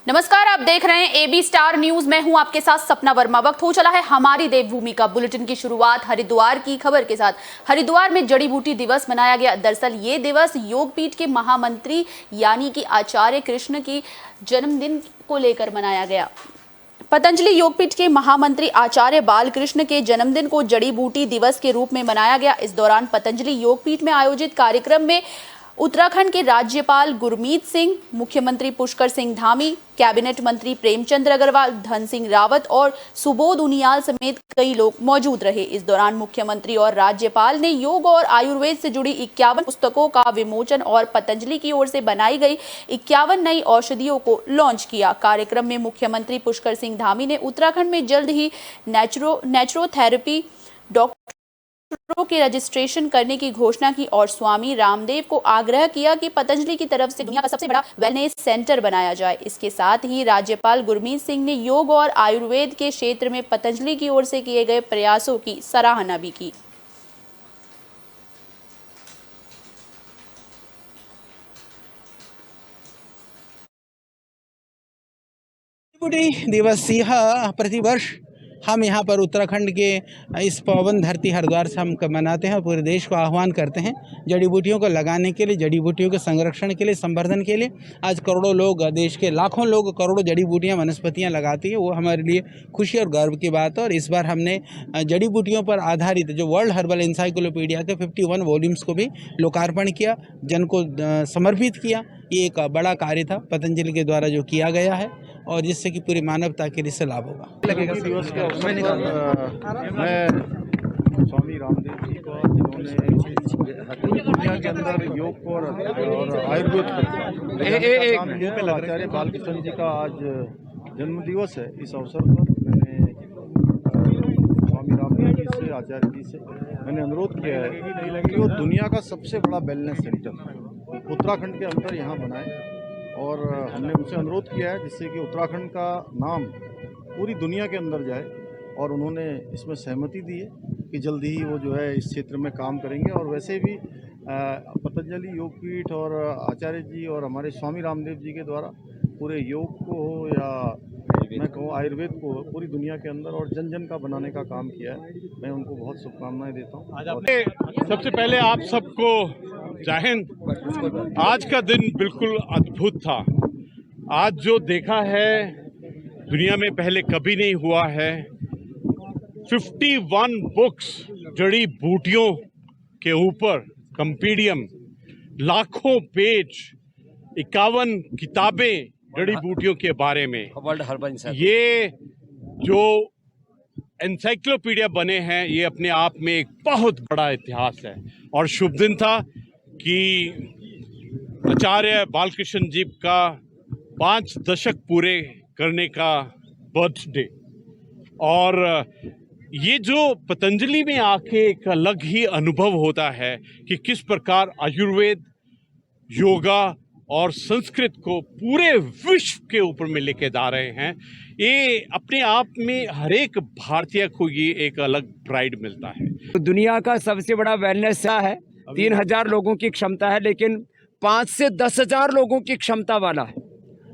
नमस्कार, आप देख रहे हैं एबी स्टार न्यूज। मैं हूं आपके साथ सपना वर्मा। वक्त हो चला है हमारी देवभूमि का। बुलेटिन की शुरुआत हरिद्वार की खबर के साथ। हरिद्वार में जड़ी बूटी दिवस मनाया गया। दरअसल ये दिवस योगपीठ के महामंत्री यानी कि आचार्य कृष्ण की जन्मदिन को लेकर मनाया गया। पतंजलि योगपीठ के महामंत्री आचार्य बालकृष्ण के जन्मदिन को जड़ी बूटी दिवस के रूप में मनाया गया। इस दौरान पतंजलि योगपीठ में आयोजित कार्यक्रम में उत्तराखंड के राज्यपाल गुरमीत सिंह, मुख्यमंत्री पुष्कर सिंह धामी, कैबिनेट मंत्री प्रेमचंद्र अग्रवाल, धन सिंह रावत और सुबोध उनियाल समेत कई लोग मौजूद रहे। इस दौरान मुख्यमंत्री और राज्यपाल ने योग और आयुर्वेद से जुड़ी 51 पुस्तकों का विमोचन और पतंजलि की ओर से बनाई गई 51 नई औषधियों को लॉन्च किया। कार्यक्रम में मुख्यमंत्री पुष्कर सिंह धामी ने उत्तराखंड में जल्द ही नेचुरोथेरेपी डॉक्टरों के रजिस्ट्रेशन करने की घोषणा की और स्वामी रामदेव को आग्रह किया कि पतंजलि की तरफ से दुनिया का सबसे बड़ा वेलनेस सेंटर बनाया जाए। इसके साथ ही राज्यपाल गुरमीत सिंह ने योग और आयुर्वेद के क्षेत्र में पतंजलि की ओर से किए गए प्रयासों की सराहना भी की। दिवस यह प्रतिवर्ष हम यहाँ पर उत्तराखंड के इस पावन धरती हरिद्वार से हम मनाते हैं और पूरे देश को आह्वान करते हैं जड़ी बूटियों को लगाने के लिए, जड़ी बूटियों के संरक्षण के लिए, संवर्धन के लिए। आज करोड़ों लोग, देश के लाखों लोग करोड़ों जड़ी बूटियाँ, वनस्पतियाँ लगाती है। वो हमारे लिए खुशी और गर्व की बात है। और इस बार हमने जड़ी बूटियों पर आधारित जो वर्ल्ड हर्बल इंसाइक्लोपीडिया के 51 वॉल्यूम्स को भी लोकार्पण किया, जन को समर्पित किया। ये एक बड़ा कार्य था पतंजलि के द्वारा जो किया गया है और जिससे कि पूरी मानवता के लिए इससे लाभ होगा। मैं स्वामी रामदेव जी को, जिन्होंने पूरी दुनिया के अंदर योग को और आयुर्वेद को, आचार्य बालकृष्ण जी का आज जन्म दिवस है। इस अवसर पर मैंने स्वामी रामदेव जी से, आचार्य जी से मैंने अनुरोध किया है कि वो दुनिया का सबसे बड़ा वेलनेस सेंटर उत्तराखंड के अंदर यहाँ बनाए। और हमने उनसे अनुरोध किया है जिससे कि उत्तराखंड का नाम पूरी दुनिया के अंदर जाए। और उन्होंने इसमें सहमति दी है कि जल्दी ही वो जो है इस क्षेत्र में काम करेंगे। और वैसे भी पतंजलि योगपीठ और आचार्य जी और हमारे स्वामी रामदेव जी के द्वारा पूरे योग को हो या मैं कहूँ आयुर्वेद को पूरी दुनिया के अंदर और जन जन का बनाने का काम किया है। मैं उनको बहुत शुभकामनाएं देता हूँ। सबसे पहले आप सबको जय हिंद। आज का दिन बिल्कुल अद्भुत था। आज जो देखा है दुनिया में पहले कभी नहीं हुआ है। 51 बुक्स जड़ी बूटियों के ऊपर, कंपीडियम, लाखों पेज, 51 किताबें जड़ी बूटियों के बारे में। वर्ल्ड हर्बल ये जो एनसाइक्लोपीडिया बने हैं, ये अपने आप में एक बहुत बड़ा इतिहास है। और शुभ दिन था कि आचार्य बालकृष्ण जी का 5 दशक पूरे करने का बर्थडे। और ये जो पतंजलि में आके एक अलग ही अनुभव होता है कि किस प्रकार आयुर्वेद, योगा और संस्कृत को पूरे विश्व के ऊपर में लेके जा रहे हैं। ये अपने आप में हर एक भारतीय को ये एक अलग प्राइड मिलता है। दुनिया का सबसे बड़ा वेलनेस सेंटर है। 3000 लोगों की क्षमता है, लेकिन 5 से 10,000 लोगों की क्षमता वाला है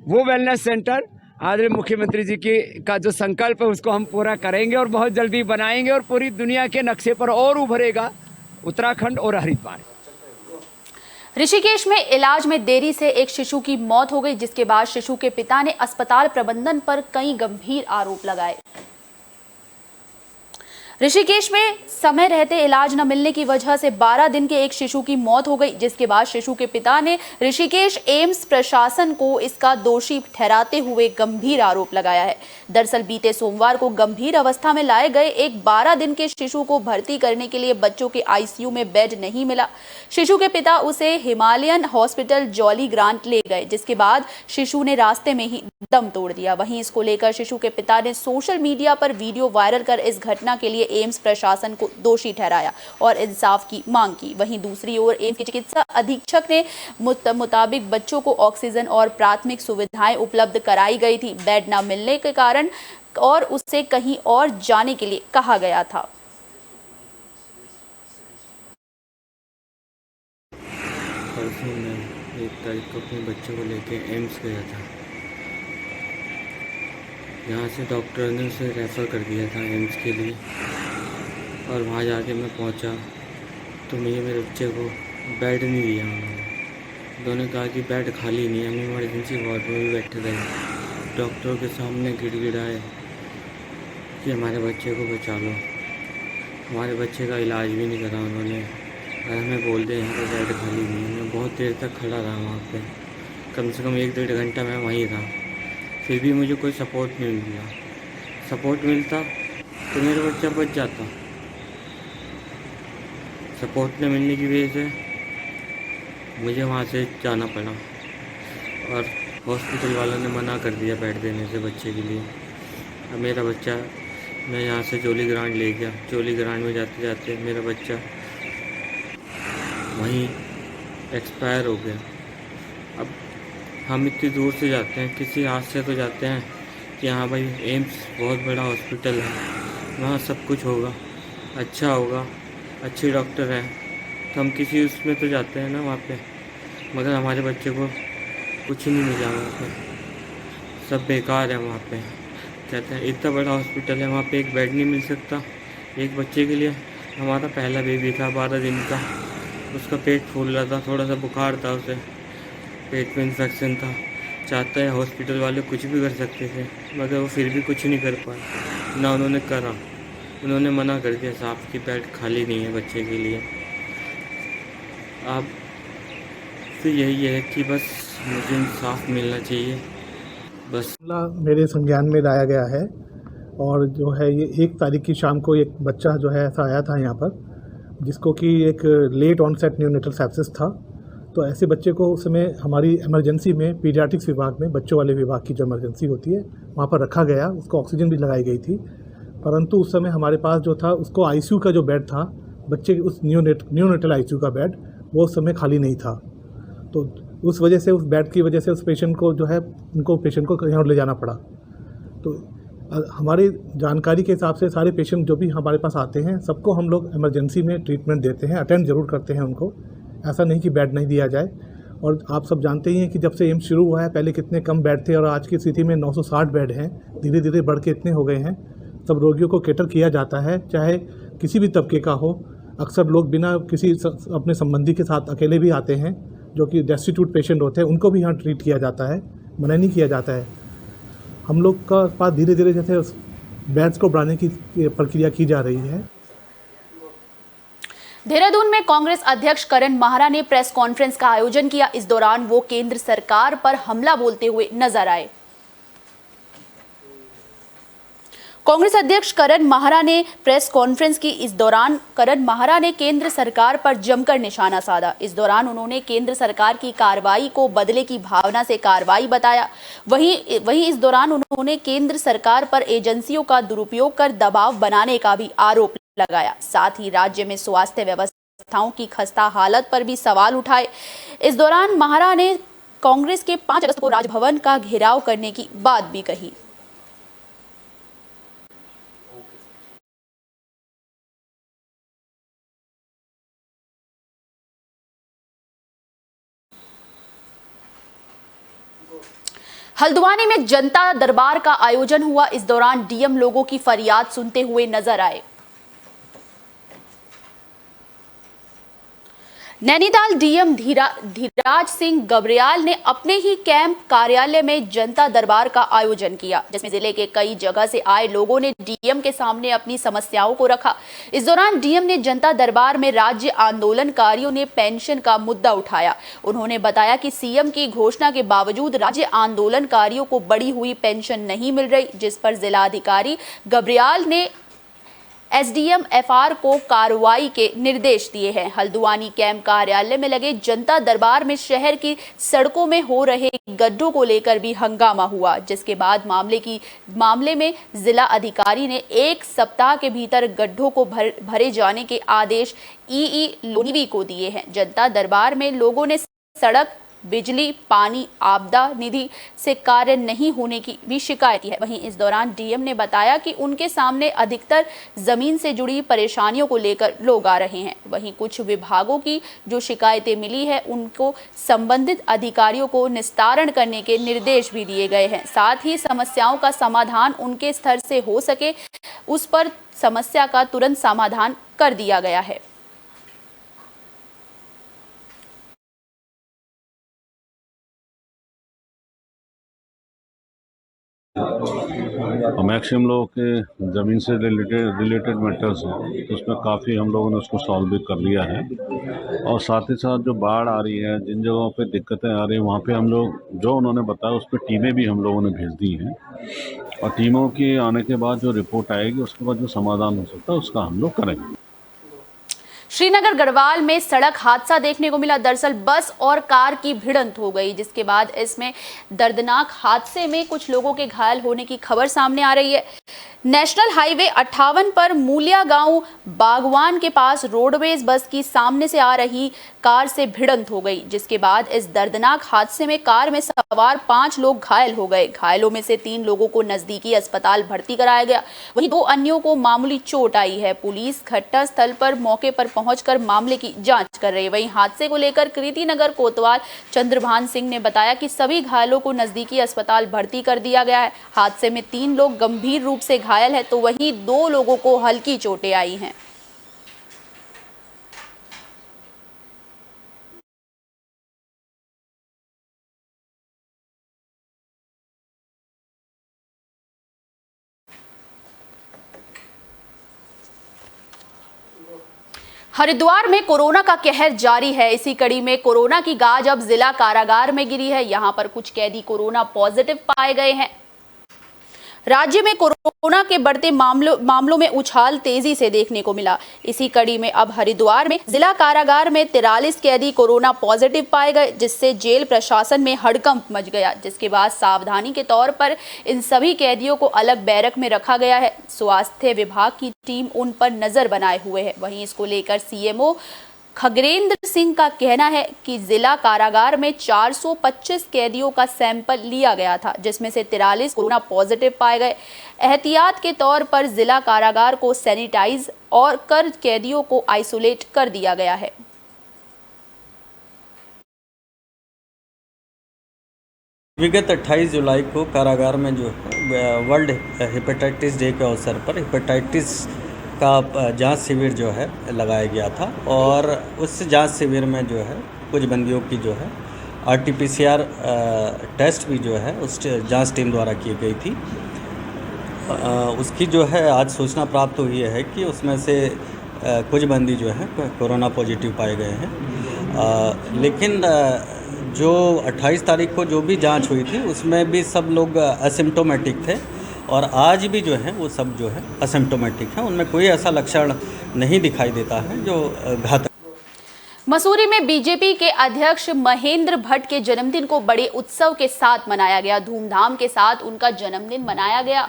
वो वेलनेस सेंटर। आदरणीय मुख्यमंत्री जी का जो संकल्प है उसको हम पूरा करेंगे और बहुत जल्दी बनाएंगे और पूरी दुनिया के नक्शे पर और उभरेगा उत्तराखंड और हरिद्वार। ऋषिकेश में इलाज में देरी से एक शिशु की मौत हो गई, जिसके बाद शिशु के पिता ने अस्पताल प्रबंधन पर कई गंभीर आरोप लगाए। ऋषिकेश में समय रहते इलाज न मिलने की वजह से 12 दिन के एक शिशु की मौत हो गई, जिसके बाद शिशु के पिता ने ऋषिकेश एम्स प्रशासन को इसका दोषी ठहराते हुए गंभीर आरोप लगाया है। दरअसल बीते सोमवार को गंभीर अवस्था में लाए गए एक 12 दिन के शिशु को भर्ती करने के लिए बच्चों के आईसीयू में बेड नहीं मिला। शिशु के पिता उसे हिमालयन हॉस्पिटल जॉली ग्रांट ले गए, जिसके बाद शिशु ने रास्ते में ही दम तोड़ दिया। वहीं इसको लेकर शिशु के पिता ने सोशल मीडिया पर वीडियो वायरल कर इस घटना के लिए एम्स प्रशासन को दोषी ठहराया और इंसाफ की मांग की। वहीं दूसरी ओर एम्स के चिकित्सा अधीक्षक ने मुताबिक बच्चों को ऑक्सीजन और प्राथमिक सुविधाएं उपलब्ध कराई गई थी। बेड न मिलने के कारण और उससे कहीं और जाने के लिए कहा गया था। परसों मैं 1 तारीख को अपने बच्चों को लेकर एम्स गया था। यहाँ से डॉक्टर ने उसे रेफ़र कर दिया था एम्स के लिए, और वहाँ जाके मैं पहुँचा तो मेरे बच्चे को बेड नहीं दिया उन्होंने कहा कि बेड खाली नहीं है, हम इमरजेंसी वार्ड में भी बैठे रहे। डॉक्टरों के सामने गिड़गिड़ाए कि हमारे बच्चे को बचा लो। हमारे बच्चे का इलाज भी नहीं करा उन्होंने, और हमें बोल दिया यहाँ पर बेड खाली नहीं है। मैं बहुत देर तक खड़ा रहा वहाँ पे, कम से कम 1-1.5 घंटा मैं वहीं था, फिर भी मुझे कोई सपोर्ट नहीं मिला। सपोर्ट मिलता तो मेरा बच्चा बच जाता। सपोर्ट न मिलने की वजह से मुझे वहाँ से जाना पड़ा, और हॉस्पिटल वालों ने मना कर दिया बेड देने से बच्चे के लिए। अब मेरा बच्चा, मैं यहाँ से जोली ग्रांड ले गया। जोली ग्रांड में जाते जाते मेरा बच्चा वहीं एक्सपायर हो गया। अब हम इतनी दूर से जाते हैं, किसी हाथ से तो जाते हैं कि हाँ भाई एम्स बहुत बड़ा हॉस्पिटल है, वहाँ सब कुछ होगा, अच्छा होगा, अच्छे डॉक्टर हैं, तो हम किसी उसमें तो जाते हैं ना वहाँ पे। मगर हमारे बच्चे को कुछ नहीं मिला वहाँ पे, सब बेकार है वहाँ पे। कहते हैं इतना बड़ा हॉस्पिटल है, वहाँ पे एक बेड नहीं मिल सकता एक बच्चे के लिए। हमारा पहला बेबी था 12 दिन का, उसका पेट फूल रहा था, थोड़ा सा बुखार था, उसे पेट में इन्फेक्शन था। चाहता है हॉस्पिटल वाले कुछ भी कर सकते थे, मगर वो फिर भी कुछ नहीं कर पाए, ना उन्होंने करा। उन्होंने मना कर दिया साफ कि बेड खाली नहीं है बच्चे के लिए। अब फिर यही है कि बस मुझे इंसाफ मिलना चाहिए बस। मामला मेरे संज्ञान में लाया गया है, और जो है ये 1 तारीख की शाम को एक बच्चा जो है ऐसा आया था यहाँ पर, जिसको कि एक लेट ऑनसेट न्यूनेटल सेप्सिस था। तो ऐसे बच्चे को उस समय हमारी इमरजेंसी में पीडियाट्रिक्स विभाग में, बच्चों वाले विभाग की जो इमरजेंसी होती है, वहाँ पर रखा गया। उसको ऑक्सीजन भी लगाई गई थी, परंतु उस समय हमारे पास जो था उसको आईसीयू का जो बेड था, बच्चे के उस न्यूनेटल आईसीयू का बेड, वो उस समय खाली नहीं था। तो उस वजह से, उस बेड की वजह से उस पेशेंट को जो है, उनको पेशेंट को यहाँ ले जाना पड़ा। तो हमारी जानकारी के हिसाब से सारे पेशेंट जो भी हमारे पास आते हैं, सबको हम लोग इमरजेंसी में ट्रीटमेंट देते हैं, अटेंड ज़रूर करते हैं उनको। ऐसा नहीं कि बेड नहीं दिया जाए। और आप सब जानते ही हैं कि जब से एम्स शुरू हुआ है, पहले कितने कम बेड थे, और आज की स्थिति में 960 बेड हैं। धीरे धीरे बढ़ के इतने हो गए हैं। सब रोगियों को कैटर किया जाता है, चाहे किसी भी तबके का हो। अक्सर लोग बिना किसी अपने संबंधी के साथ अकेले भी आते हैं, जो कि डेस्टिट्यूट पेशेंट होते हैं, उनको भी यहाँ ट्रीट किया जाता है, मना नहीं किया जाता है। हम लोग का पास धीरे धीरे जैसे बेड्स को बढ़ाने की प्रक्रिया की जा रही है। देहरादून में कांग्रेस अध्यक्ष करण माहरा ने प्रेस कॉन्फ्रेंस का आयोजन किया। इस दौरान वो केंद्र सरकार पर हमला बोलते हुए नजर आए। कांग्रेस अध्यक्ष करण माहरा ने प्रेस कॉन्फ्रेंस की। इस दौरान करण माहरा ने केंद्र सरकार पर जमकर निशाना साधा। इस दौरान उन्होंने केंद्र सरकार की कार्रवाई को बदले की भावना से कार्रवाई बताया। वहीं इस दौरान उन्होंने केंद्र सरकार पर एजेंसियों का दुरुपयोग कर दबाव बनाने का भी आरोप लगाया। साथ ही राज्य में स्वास्थ्य व्यवस्थाओं की खस्ता हालत पर भी सवाल उठाए। इस दौरान माहरा ने कांग्रेस के 5 अगस्त को राजभवन का घेराव करने की बात भी कही। हल्द्वानी में जनता दरबार का आयोजन हुआ। इस दौरान डीएम लोगों की फरियाद सुनते हुए नजर आए। नैनीताल डीएम धीराज सिंह गबरियाल ने अपने ही कैंप कार्यालय में जनता दरबार का आयोजन किया, जिसमें जिले के कई जगह से आए लोगों ने डीएम के सामने अपनी समस्याओं को रखा। इस दौरान डीएम ने जनता दरबार में राज्य आंदोलनकारियों ने पेंशन का मुद्दा उठाया। उन्होंने बताया कि सीएम की घोषणा के बावजूद राज्य आंदोलनकारियों को बढ़ी हुई पेंशन नहीं मिल रही, जिस पर जिलाधिकारी गबरियाल ने एसडीएम एफआर को कार्रवाई के निर्देश दिए हैं। हल्द्वानी कैंप कार्यालय में लगे जनता दरबार में शहर की सड़कों में हो रहे गड्ढों को लेकर भी हंगामा हुआ, जिसके बाद मामले में जिला अधिकारी ने 1 सप्ताह के भीतर गड्ढों को भरे जाने के आदेश ईई लोनीवी को दिए हैं। जनता दरबार में लोगों ने सड़क बिजली, पानी, आपदा निधि से कार्य नहीं होने की भी शिकायत है। वहीं इस दौरान डीएम ने बताया कि उनके सामने अधिकतर जमीन से जुड़ी परेशानियों को लेकर लोग आ रहे हैं। वहीं कुछ विभागों की जो शिकायतें मिली है उनको संबंधित अधिकारियों को निस्तारण करने के निर्देश भी दिए गए हैं। साथ ही समस्याओं का समाधान उनके स्तर से हो सके उस पर समस्या का तुरंत समाधान कर दिया गया है। मैक्सिमम लोगों के ज़मीन से रिलेटेड मैटर्स हैं, तो उसमें काफ़ी हम लोगों ने उसको सॉल्व भी कर लिया है। और साथ ही साथ जो बाढ़ आ रही है, जिन जगहों पे दिक्कतें आ रही हैं, वहाँ पे हम लोग जो उन्होंने बताया उस पर टीमें भी हम लोगों ने भेज दी हैं। और टीमों की आने के बाद जो रिपोर्ट आएगी उसके बाद जो समाधान हो सकता है उसका हम लोग करेंगे। श्रीनगर गढ़वाल में सड़क हादसा देखने को मिला। दरअसल बस और कार की भिड़ंत हो गई, जिसके बाद इसमें दर्दनाक हादसे में कुछ लोगों के घायल होने की खबर सामने आ रही है। नेशनल हाईवे 58 पर मूलिया गांव बागवान के पास रोडवेज बस की सामने से आ रही कार से भिड़ंत हो गई, जिसके बाद इस दर्दनाक हादसे में कार में सवार 5 लोग घायल हो गए। घायलों में से 3 लोगों को नजदीकी अस्पताल भर्ती कराया गया, वहीं 2 अन्यों को मामूली चोट आई है। पुलिस घटनास्थल पर मौके पर पहुंचकर मामले की जांच कर रही है। वहीं हादसे को लेकर कृतिनगर कोतवाल चंद्रभान सिंह ने बताया कि सभी घायलों को नजदीकी अस्पताल भर्ती कर दिया गया है। हादसे में 3 लोग गंभीर रूप से घायल है, तो वहीं 2 लोगों को हल्की चोटें आई हैं। हरिद्वार में कोरोना का कहर जारी है। इसी कड़ी में कोरोना की गाज अब जिला कारागार में गिरी है। यहां पर कुछ कैदी कोरोना पॉजिटिव पाए गए हैं। राज्य में कोरोना के बढ़ते मामलों में उछाल तेजी से देखने को मिला। इसी कड़ी में अब हरिद्वार में जिला कारागार में 43 कैदी कोरोना पॉजिटिव पाए गए, जिससे जेल प्रशासन में हड़कंप मच गया। जिसके बाद सावधानी के तौर पर इन सभी कैदियों को अलग बैरक में रखा गया है। स्वास्थ्य विभाग की टीम उन पर नजर बनाए हुए है। वहीं इसको लेकर सीएमओ खगरेंद्र सिंह का कहना है कि जिला कारागार में 425 कैदियों का सैंपल लिया गया था, जिसमें से 43 कोरोना पॉजिटिव पाए गए। एहतियात के तौर पर जिला कारागार को सैनिटाइज और कर कैदियों को आइसोलेट कर दिया गया है। विगत 28 जुलाई को कारागार में जो वर्ल्ड हेपेटाइटिस डे के अवसर पर हेपेटाइटिस का जांच शिविर जो है लगाया गया था, और उस जांच शिविर में जो है कुछ बंदियों की जो है आरटीपीसीआर टेस्ट भी जो है उस जांच टीम द्वारा की गई थी। उसकी जो है आज सूचना प्राप्त हुई है कि उसमें से कुछ बंदी जो है कोरोना पॉजिटिव पाए गए हैं। लेकिन जो 28 तारीख को जो भी जांच हुई थी उसमें भी सब लोग असिम्प्टोमेटिक थे, और आज भी जो है वो सब जो है असिम्प्टोमेटिक है। उनमें कोई ऐसा लक्षण नहीं दिखाई देता है जो घातक। मसूरी में बीजेपी के अध्यक्ष महेंद्र भट्ट के जन्मदिन को बड़े उत्सव के साथ मनाया गया। धूमधाम के साथ उनका जन्मदिन मनाया गया।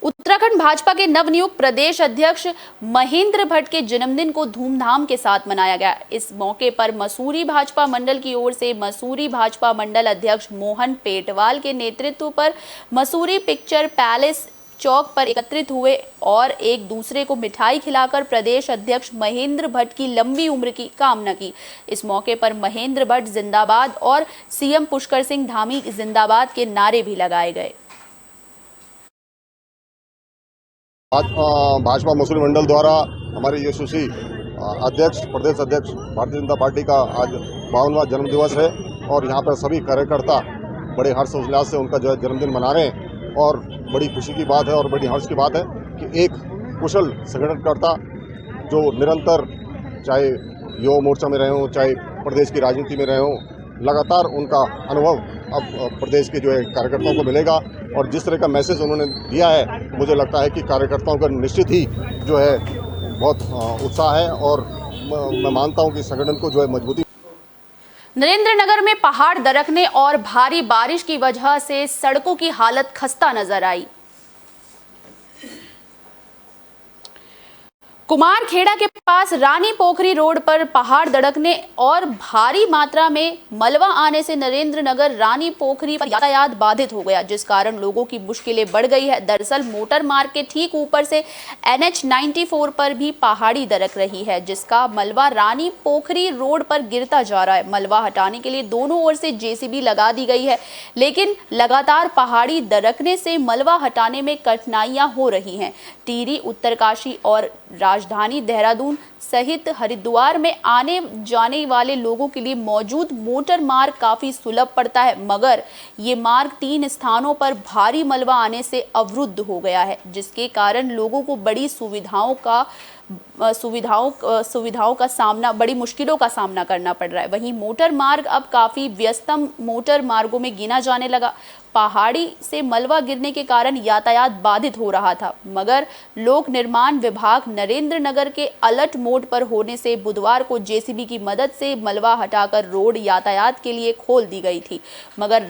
उत्तराखंड भाजपा के नवनियुक्त प्रदेश अध्यक्ष महेंद्र भट्ट के जन्मदिन को धूमधाम के साथ मनाया गया। इस मौके पर मसूरी भाजपा मंडल की ओर से मसूरी भाजपा मंडल अध्यक्ष मोहन पेटवाल के नेतृत्व पर मसूरी पिक्चर पैलेस चौक पर एकत्रित हुए और एक दूसरे को मिठाई खिलाकर प्रदेश अध्यक्ष महेंद्र भट्ट की लंबी उम्र की कामना की। इस मौके पर महेंद्र भट्ट जिंदाबाद और सीएम पुष्कर सिंह धामी जिंदाबाद के नारे भी लगाए गए। भाजपा मसूरी मंडल द्वारा हमारे यशस्वी अध्यक्ष प्रदेश अध्यक्ष भारतीय जनता पार्टी का आज 52वां जन्मदिवस है, और यहाँ पर सभी कार्यकर्ता बड़े हर्ष उल्लास से उनका जो है जन्मदिन मना रहे हैं। और बड़ी खुशी की बात है और बड़ी हर्ष की बात है कि एक कुशल संगठनकर्ता जो निरंतर चाहे युवा मोर्चा में रहे हों, चाहे प्रदेश की राजनीति में रहे हों, लगातार उनका अनुभव अब प्रदेश के जो है कार्यकर्ताओं को मिलेगा। और जिस तरह का मैसेज उन्होंने दिया है, मुझे लगता है कि कार्यकर्ताओं का निश्चित ही जो है बहुत उत्साह है, और मैं मानता हूं कि संगठन को जो है मजबूती। नरेंद्रनगर में पहाड़ दरकने और भारी बारिश की वजह से सड़कों की हालत खस्ता नजर आई। कुमारखेड़ा के पास रानी पोखरी रोड पर पहाड़ धड़कने और भारी मात्रा में मलबा आने से नरेंद्र नगर रानी पोखरी पर यातायात बाधित हो गया, जिस कारण लोगों की मुश्किलें बढ़ गई है। दरअसल मोटर मार्ग के ठीक ऊपर से NH 94 पर भी पहाड़ी दरक रही है, जिसका मलबा रानी पोखरी रोड पर गिरता जा रहा है। मलबा हटाने के लिए दोनों ओर से JCB लगा दी गई है, लेकिन लगातार पहाड़ी दरकने से मलबा हटाने में कठिनाइयां हो रही हैं। टिहरी, उत्तरकाशी और राजधानी देहरादून सहित हरिद्वार में आने जाने वाले लोगों के लिए मौजूद मोटर मार्ग काफी सुलभ पड़ता है, मगर ये मार्ग 3 स्थानों पर भारी मलबा आने से अवरुद्ध हो गया है, जिसके कारण लोगों को बड़ी बड़ी मुश्किलों का सामना करना पड़ रहा है। वहीं मोटर मार्ग अब काफी व्यस्तम मोटर मार्गों में गिना जाने लगा। पहाड़ी से मलबा गिरने के कारण यातायात बाधित हो रहा था, मगर लोक निर्माण विभाग नरेंद्र नगर के अलर्ट मोड पर होने से बुधवार को JCB की मदद से मलबा हटाकर रोड यातायात के लिए खोल दी गई थी, मगर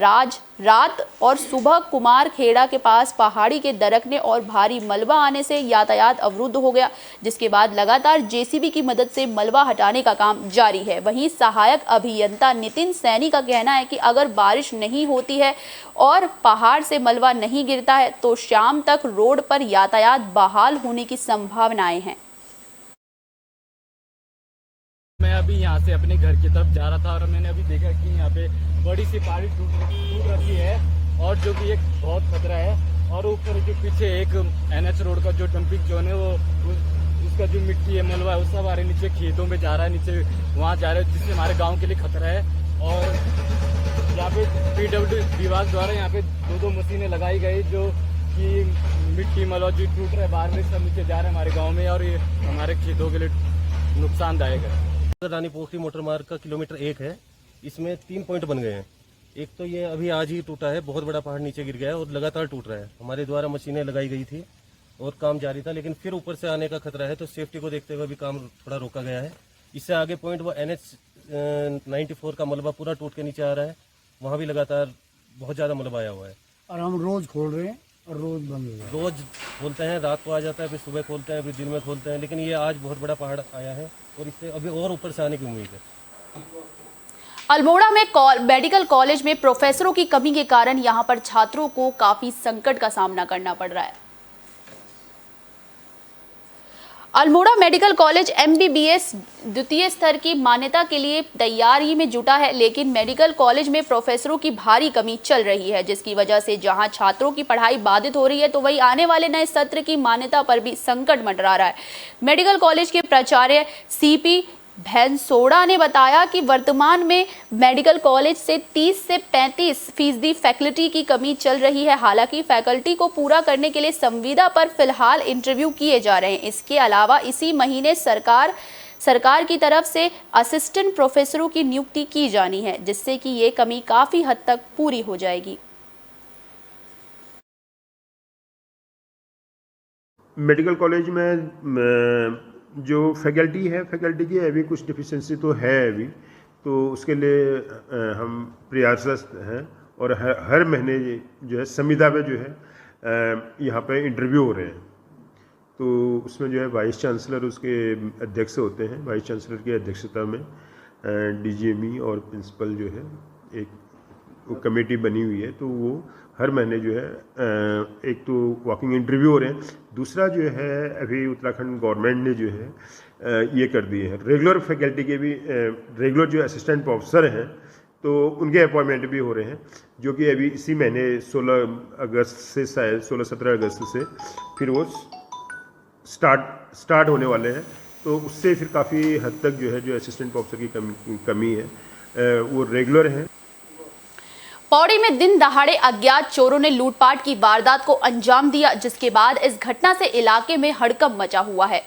रात और सुबह कुमारखेड़ा के पास पहाड़ी के दरकने और भारी मलबा आने से यातायात अवरुद्ध हो गया, जिसके बाद लगातार JCB की मदद से मलबा हटाने का काम जारी है। वहीं सहायक अभियंता नितिन सैनी का कहना है कि अगर बारिश नहीं होती है और पहाड़ से मलबा नहीं गिरता है तो शाम तक रोड पर यातायात बहाल होने की संभावनाएं हैं। मैं अभी यहाँ से अपने घर की तरफ जा रहा था और मैंने अभी देखा कि यहाँ पे बड़ी सी पहाड़ी टूट रखी है और जो कि एक बहुत खतरा है। और ऊपर जो पीछे एक NH रोड का जो डंपिंग जोन है, वो उसका जो मिट्टी है, मलबा है, वो सब हमारे नीचे खेतों में जा रहा है, नीचे वहाँ जा रहा है, जिससे हमारे गाँव के लिए खतरा है। और यहाँ पे PWD विभाग द्वारा यहाँ पे 2 मशीनें लगाई गई, जो कि मिट्टी मलबा जो टूट रहा है बाहर में सब नीचे जा रहा है हमारे गांव में, और ये हमारे खेतों के लिए नुकसानदायक है। रानी पोखरी मोटर मार्ग का किलोमीटर 1 है, इसमें 3 पॉइंट बन गए हैं। एक तो ये अभी आज ही टूटा है, बहुत बड़ा पहाड़ नीचे गिर गया है और लगातार टूट रहा है। हमारे द्वारा मशीनें लगाई गई थी और काम जारी था, लेकिन फिर ऊपर से आने का खतरा है, तो सेफ्टी को देखते हुए भी काम थोड़ा रोका गया है। इससे आगे पॉइंट वो NH 94 का मलबा पूरा टूट के नीचे आ रहा है, वहाँ भी लगातार बहुत ज़्यादा मलबा आया हुआ है। और हम रोज खोल रहे हैं और रोज बंद हो रहा है। रोज खोलते हैं, रात को आ जाता है, फिर सुबह खोलते हैं, फिर दिन में खोलते हैं, लेकिन ये आज बहुत बड़ा पहाड़ आया है और इससे अभी और ऊपर से आने की उम्मीद है। अल्मोड़ा में मेडिकल कॉलेज में प्रोफेसरों की कमी के कारण यहां पर छात्रों को काफी संकट का सामना करना पड़ रहा है। अल्मोड़ा मेडिकल कॉलेज MBBS द्वितीय स्तर की मान्यता के लिए तैयारी में जुटा है, लेकिन मेडिकल कॉलेज में प्रोफेसरों की भारी कमी चल रही है, जिसकी वजह से जहां छात्रों की पढ़ाई बाधित हो रही है, तो वहीं आने वाले नए सत्र की मान्यता पर भी संकट मंडरा रहा है। मेडिकल कॉलेज के प्राचार्य CP भैंसोड़ा ने बताया कि वर्तमान में मेडिकल कॉलेज से 30 से 35% फैकल्टी की कमी चल रही है। हालांकि फैकल्टी को पूरा करने के लिए संविदा पर फिलहाल इंटरव्यू किए जा रहे हैं। इसके अलावा इसी महीने सरकार की तरफ से असिस्टेंट प्रोफेसरों की नियुक्ति की जानी है, जिससे कि ये कमी काफी हद तक पूरी हो जाएगी। मेडिकल कॉलेज में जो फैकल्टी है, फैकल्टी की अभी कुछ डिफिशेंसी तो है अभी, तो उसके लिए हम प्रयासरत हैं और हर महीने जो है संविदा पे जो है यहाँ पे इंटरव्यू हो रहे हैं। तो उसमें जो है वाइस चांसलर उसके अध्यक्ष होते हैं, वाइस चांसलर की अध्यक्षता में DGME और प्रिंसिपल जो है एक कमेटी बनी हुई है, तो वो हर महीने जो है एक तो वॉकिंग इंटरव्यू हो रहे हैं, दूसरा जो है अभी उत्तराखंड गवर्नमेंट ने जो है ये कर दिए हैं रेगुलर फैकल्टी के भी रेगुलर जो असिस्टेंट प्रोफेसर हैं, तो उनके अपॉइंटमेंट भी हो रहे हैं, जो कि अभी इसी महीने 16 अगस्त से शायद 16-17 अगस्त से फिर वो स्टार्ट होने वाले हैं। तो उससे फिर काफ़ी हद तक जो है जो असिस्टेंट प्रोफेसर की कमी है वो रेगुलर है। पौड़ी में दिन दहाड़े अज्ञात चोरों ने लूटपाट की वारदात को अंजाम दिया, जिसके बाद इस घटना से इलाके में हड़कंप मचा हुआ है।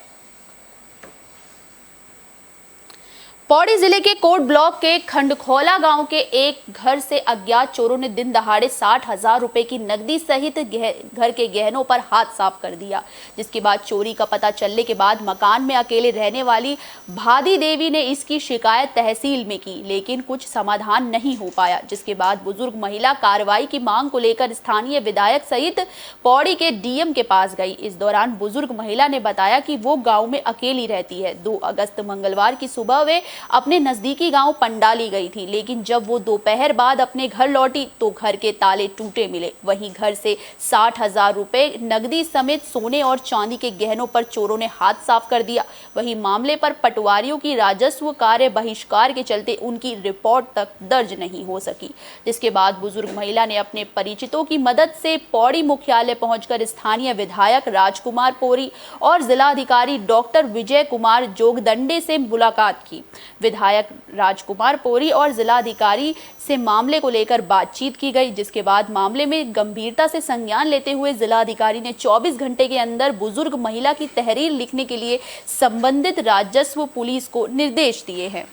पौड़ी जिले के कोट ब्लॉक के खंडखोला गांव के एक घर से अज्ञात चोरों ने दिन दहाड़े 60,000 रुपए की नकदी सहित घर के गहनों पर हाथ साफ कर दिया, जिसके बाद चोरी का पता चलने के बाद मकान में अकेले रहने वाली भादी देवी ने इसकी शिकायत तहसील में की, लेकिन कुछ समाधान नहीं हो पाया, जिसके बाद बुजुर्ग महिला कार्रवाई की मांग को लेकर स्थानीय विधायक सहित पौड़ी के डीएम के पास गई। इस दौरान बुजुर्ग महिला ने बताया कि वो गाँव में अकेली रहती है। 2 अगस्त मंगलवार की सुबह वे अपने नजदीकी गांव पंडाली गई थी, लेकिन जब वो दोपहर बाद अपने घर लौटी तो घर के ताले टूटे मिले। वहीं घर से 60,000 रुपए नकदी समेत सोने और चांदी के गहनों पर चोरों ने हाथ साफ कर दिया। वहीं मामले पर पटवारियों की राजस्व कार्य बहिष्कार के चलते उनकी रिपोर्ट तक दर्ज नहीं हो सकी, जिसके बाद बुजुर्ग महिला ने अपने परिचितों की मदद से पौड़ी मुख्यालय पहुंचकर स्थानीय विधायक राजकुमार पोरी और जिलाधिकारी डॉक्टर विजय कुमार जोगदंडे से मुलाकात की। विधायक राजकुमार पोरी और जिलाधिकारी से मामले को लेकर बातचीत की गई, जिसके बाद मामले में गंभीरता से संज्ञान लेते हुए जिलाधिकारी ने 24 घंटे के अंदर बुजुर्ग महिला की तहरीर लिखने के लिए संबंधित राजस्व पुलिस को निर्देश दिए हैं।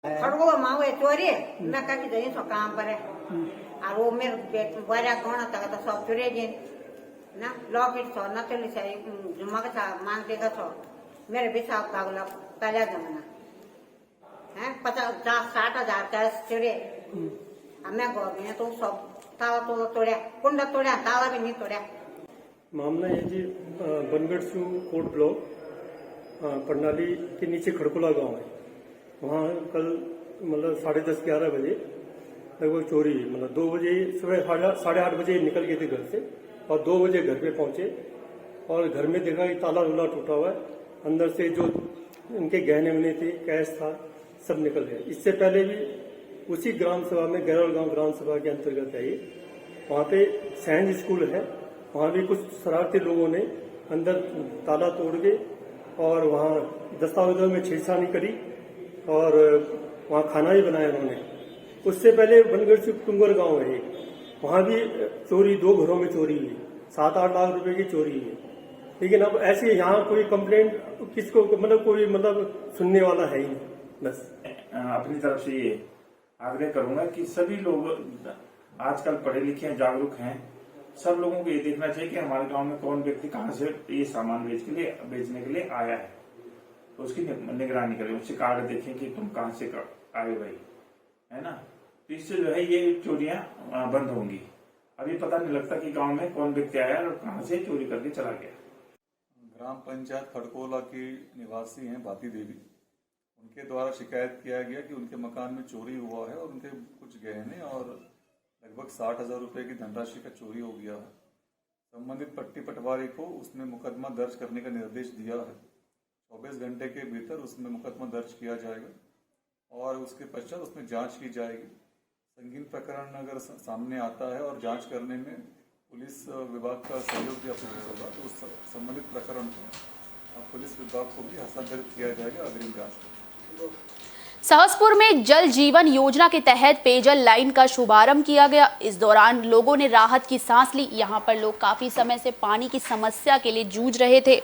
चोरी मैं का की सो काम पर और वो मेरे बड़ा कोण तक तो सब चोरी जे ना लॉकेट सो ना चली से जुम्मा का सा मांग देगा सो मेरे भी साहब पागल पहला जमाना है 50-60,000 का चोरी मैं गोभी तो सब ताला तो तोड़ा कुंडा तोड़ा ताला भी नहीं तोड़ा। मामला ये जी बनगढ़ से कोट ब्लॉक पंडाली के नीचे खड़कुला गांव है। वहाँ कल मतलब 10:30-11 बजे लगभग चोरी मतलब 2 बजे सुबह 8:30 बजे निकल गए थे घर से और 2 बजे घर पे पहुंचे और घर में देखा कि ताला वुला टूटा हुआ है, अंदर से जो इनके गहने वहने थे कैश था सब निकल गए। इससे पहले भी उसी ग्राम सभा में गैरौल गांव ग्राम सभा के अंतर्गत है ये, वहाँ पे सैंज स्कूल है, वहाँ भी कुछ शरारती लोगों ने अंदर ताला तोड़ के और वहाँ दस्तावेजों में छेड़छाड़ी करी और वहाँ खाना भी बनाया उन्होंने। उससे पहले बनगढ़ से टुंगर गांव है, वहाँ भी चोरी 2 घरों में चोरी हुई, 7-8 लाख रुपए की चोरी हुई। लेकिन अब ऐसे यहाँ कोई कंप्लेंट किसको मतलब कोई मतलब सुनने वाला है ही नहीं। बस अपनी तरफ से ये आग्रह करूंगा कि सभी लोग आजकल पढ़े लिखे हैं, जागरूक हैं, सब लोगों को ये देखना चाहिए कि हमारे गांव में कौन व्यक्ति कहाँ से ये सामान बेचने के लिए आया है, तो उसकी निगरानी करें, उससे कार्ड देखें कि तुम कहाँ से आए भाई, है ना। तो इससे जो है ये चोरियां बंद होंगी। अभी पता नहीं लगता कि गांव में कौन व्यक्ति आया और कहाँ से चोरी करके चला गया। ग्राम पंचायत खड़कोला की निवासी हैं भाती देवी, उनके द्वारा शिकायत किया गया कि उनके मकान में चोरी हुआ है और उनके कुछ गहने और लगभग 60,000 रुपए की धनराशि का चोरी हो गया है। संबंधित पट्टी पटवारी को उसमें मुकदमा दर्ज करने का निर्देश दिया है। 24 घंटे के भीतर उसमें मुकदमा दर्ज किया जाएगा और उसके पश्चात उसमें जांच की जाएगी। संगीन प्रकरण अगर सामने आता है और जांच करने में पुलिस विभाग का सहयोग भी अपेक्षित होगा तो उस संबंधित प्रकरण को पुलिस विभाग को भी हस्तांतरित किया जाएगा अग्रिम जांच। सहसपुर में जल जीवन योजना के तहत पेयजल लाइन का शुभारंभ किया गया। इस दौरान लोगों ने राहत की सांस ली। यहां पर लोग काफी समय से पानी की समस्या के लिए जूझ रहे थे।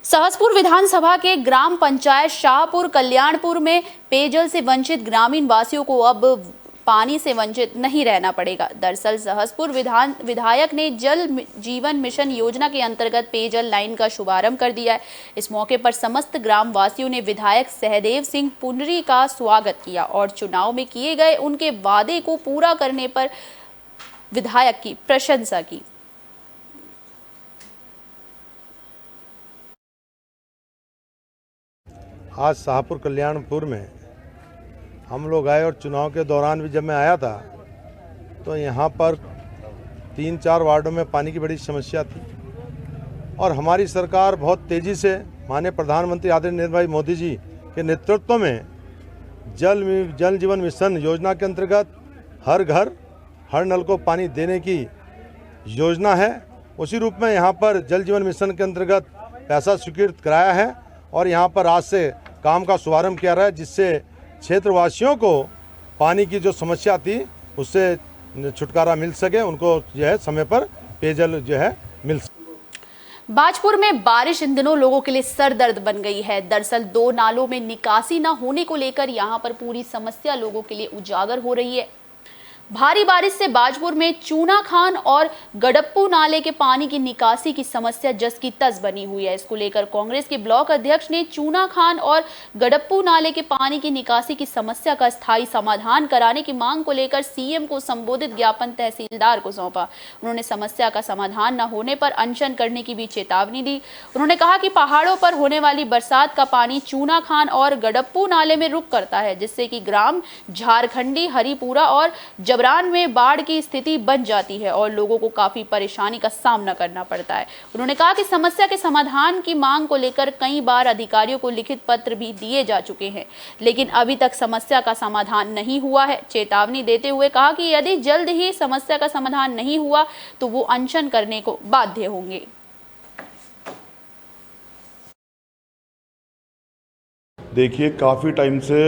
सहसपुर विधानसभा के ग्राम पंचायत शाहपुर कल्याणपुर में पेयजल से वंचित ग्रामीण वासियों को अब पानी से वंचित नहीं रहना पड़ेगा। दरअसल सहसपुर विधायक ने जल जीवन मिशन योजना के अंतर्गत पेयजल लाइन का शुभारंभ कर दिया है। इस मौके पर समस्त ग्राम वासियों ने विधायक सहदेव सिंह पुनरी का स्वागत किया और चुनाव में किए गए उनके वादे को पूरा करने पर विधायक की प्रशंसा की। आज शाहपुर कल्याणपुर में हम लोग आए और चुनाव के दौरान भी जब मैं आया था तो यहाँ पर 3-4 वार्डों में पानी की बड़ी समस्या थी और हमारी सरकार बहुत तेज़ी से माननीय प्रधानमंत्री आदरणीय नरेंद्र भाई मोदी जी के नेतृत्व में जल जीवन मिशन योजना के अंतर्गत हर घर हर नल को पानी देने की योजना है। उसी रूप में यहाँ पर जल जीवन मिशन के अंतर्गत पैसा स्वीकृत कराया है और यहाँ पर आज से काम का शुभारंभ किया रहा है, जिससे क्षेत्रवासियों को पानी की जो समस्या थी उससे छुटकारा मिल सके, उनको जो है समय पर पेयजल जो है मिल सके। बाजपुर में बारिश इन दिनों लोगों के लिए सरदर्द बन गई है। दरअसल 2 नालों में निकासी न होने को लेकर यहां पर पूरी समस्या लोगों के लिए उजागर हो रही है। भारी बारिश से बाजपुर में चूना खान और गडप्पू नाले के पानी की निकासी की समस्या जस की तस बनी हुई है। इसको लेकर कांग्रेस के ब्लॉक अध्यक्ष ने चूना खान और गडप्पू नाले के पानी की निकासी की समस्या का स्थायी समाधान कराने की मांग को लेकर सीएम को संबोधित ज्ञापन तहसीलदार को सौंपा। उन्होंने समस्या का समाधान न होने पर अनशन करने की भी चेतावनी दी। उन्होंने कहा कि पहाड़ों पर होने वाली बरसात का पानी चूना खान और गडप्पू नाले में रुक करता है, जिससे कि ग्राम झारखंडी, हरिपुरा और जबरान में बाढ़ की स्थिति बन जाती है और लोगों को काफी परेशानी का सामना करना पड़ता है। उन्होंने कहा कि समस्या के समाधान की मांग को लेकर कई बार अधिकारियों को लिखित पत्र भी दिए जा चुके हैं, लेकिन अभी तक समस्या का समाधान नहीं हुआ है। चेतावनी देते हुए कहा कि यदि जल्द ही समस्या का समाधान नहीं हुआ तो वो अनशन करने को बाध्य होंगे। देखिए, काफ़ी टाइम से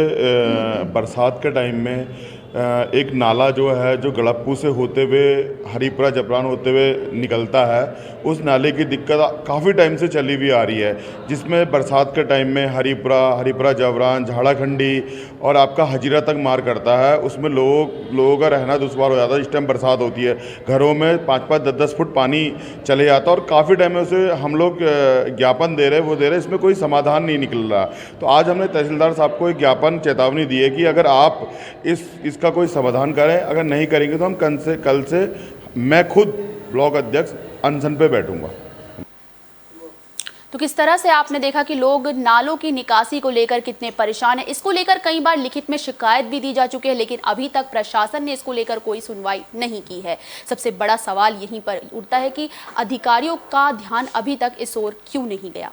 बरसात के टाइम में एक नाला जो है जो गड़प्पू से होते हुए हरिपुरा जबरान होते हुए निकलता है, उस नाले की दिक्कत काफ़ी टाइम से चली हुई आ रही है, जिसमें बरसात के टाइम में हरिपुरा जबरान, झाड़ाखंडी और आपका हजीरा तक मार करता है। उसमें लोगों का रहना दुश्वार हो जाता है। इस टाइम बरसात होती है, घरों में 5-5, 10-10 फुट पानी चले जाता है और काफ़ी टाइम से हम लोग ज्ञापन दे रहे, इसमें कोई समाधान नहीं निकल रहा। तो आज हमने तहसीलदार साहब को एक ज्ञापन चेतावनी दी है कि अगर आप इसका कोई समाधान करें, अगर नहीं करेंगे तो हम कल से मैं खुद ब्लॉक अध्यक्ष अनशन पे बैठूंगा। तो किस तरह से आपने देखा कि लोग नालों की निकासी को लेकर कितने परेशान हैं। इसको लेकर कई बार लिखित में शिकायत भी दी जा चुकी है, लेकिन अभी तक प्रशासन ने इसको लेकर कोई सुनवाई नहीं की है। सबसे बड़ा सवाल यहीं पर उठता है कि अधिकारियों का ध्यान अभी तक इस ओर क्यों नहीं गया।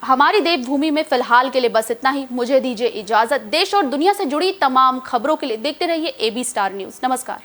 हमारी देवभूमि में फिलहाल के लिए बस इतना ही। मुझे दीजिए इजाजत। देश और दुनिया से जुड़ी तमाम खबरों के लिए देखते रहिए AB स्टार न्यूज़। नमस्कार।